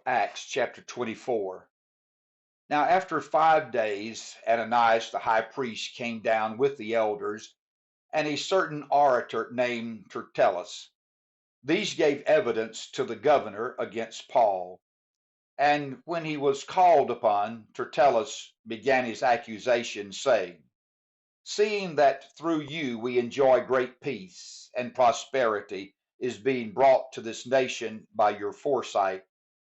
Acts chapter 24. Now, after 5 days, Ananias the high priest came down with the elders and a certain orator named Tertullus. These gave evidence to the governor against Paul. And when he was called upon, Tertullus began his accusation, saying, seeing that through you we enjoy great peace and prosperity is being brought to this nation by your foresight,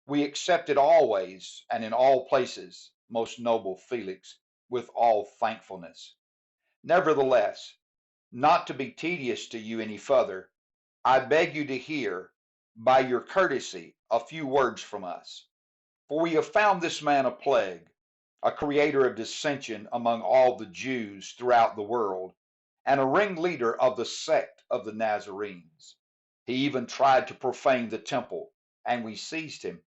we accept it always and in all places, most noble Felix, with all thankfulness. Nevertheless, not to be tedious to you any further, I beg you to hear, by your courtesy, a few words from us. For we have found this man a plague, a creator of dissension among all the Jews throughout the world, and a ringleader of the sect of the Nazarenes. He even tried to profane the temple, and we seized him,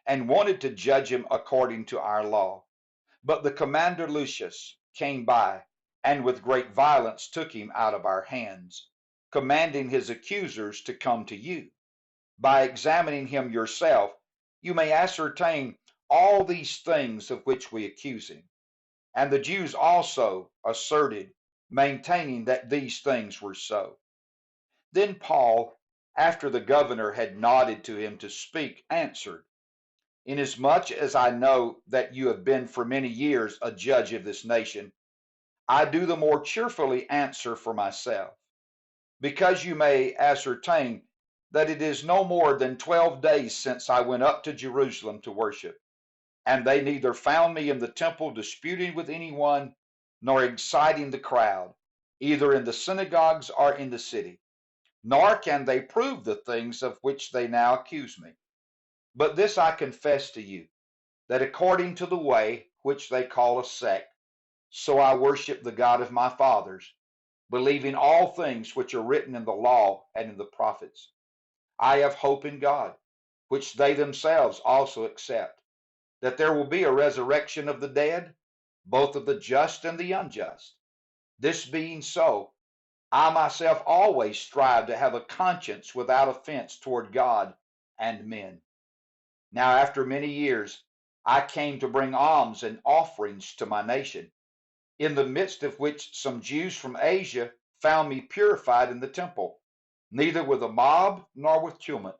and wanted to judge him according to our law. But the commander Lucius came by, and with great violence took him out of our hands, commanding his accusers to come to you. By examining him yourself, you may ascertain all these things of which we accuse him. And the Jews also asserted, maintaining that these things were so. Then Paul, after the governor had nodded to him to speak, answered, inasmuch as I know that you have been for many years a judge of this nation, I do the more cheerfully answer for myself, because you may ascertain that it is no more than 12 days since I went up to Jerusalem to worship, and they neither found me in the temple disputing with anyone, nor exciting the crowd, either in the synagogues or in the city, nor can they prove the things of which they now accuse me. But this I confess to you, that according to the way which they call a sect, so I worship the God of my fathers, believing all things which are written in the law and in the prophets. I have hope in God, which they themselves also accept, that there will be a resurrection of the dead, both of the just and the unjust. This being so, I myself always strive to have a conscience without offense toward God and men. Now, after many years, I came to bring alms and offerings to my nation, in the midst of which some Jews from Asia found me purified in the temple, neither with a mob nor with tumult.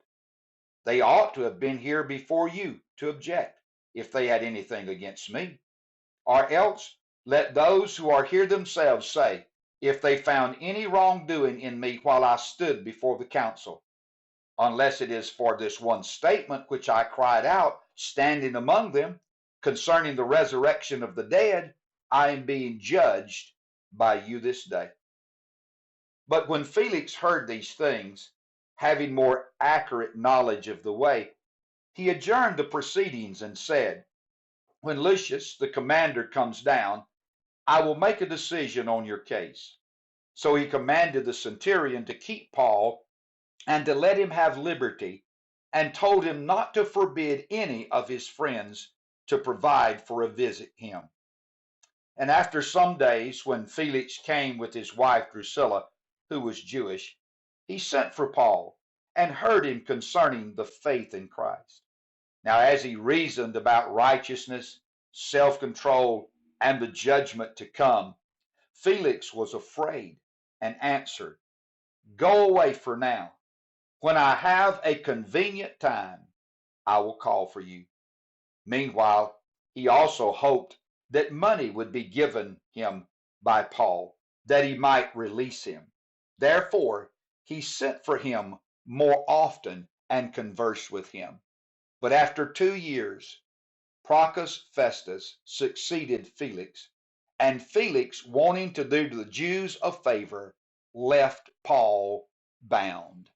They ought to have been here before you to object, if they had anything against me. Or else let those who are here themselves say, if they found any wrongdoing in me while I stood before the council, unless it is for this one statement which I cried out, standing among them, concerning the resurrection of the dead, I am being judged by you this day. But when Felix heard these things, having more accurate knowledge of the way, he adjourned the proceedings and said, when Lucius, the commander, comes down, I will make a decision on your case. So he commanded the centurion to keep Paul and to let him have liberty, and told him not to forbid any of his friends to provide for a visit him. And after some days, when Felix came with his wife Drusilla, who was Jewish, he sent for Paul and heard him concerning the faith in Christ. Now, as he reasoned about righteousness, self-control, and the judgment to come, Felix was afraid and answered, go away for now. When I have a convenient time, I will call for you. Meanwhile, he also hoped that money would be given him by Paul, that he might release him. Therefore, he sent for him more often and conversed with him. But after 2 years, Procus Festus succeeded Felix, and Felix, wanting to do the Jews a favor, left Paul bound.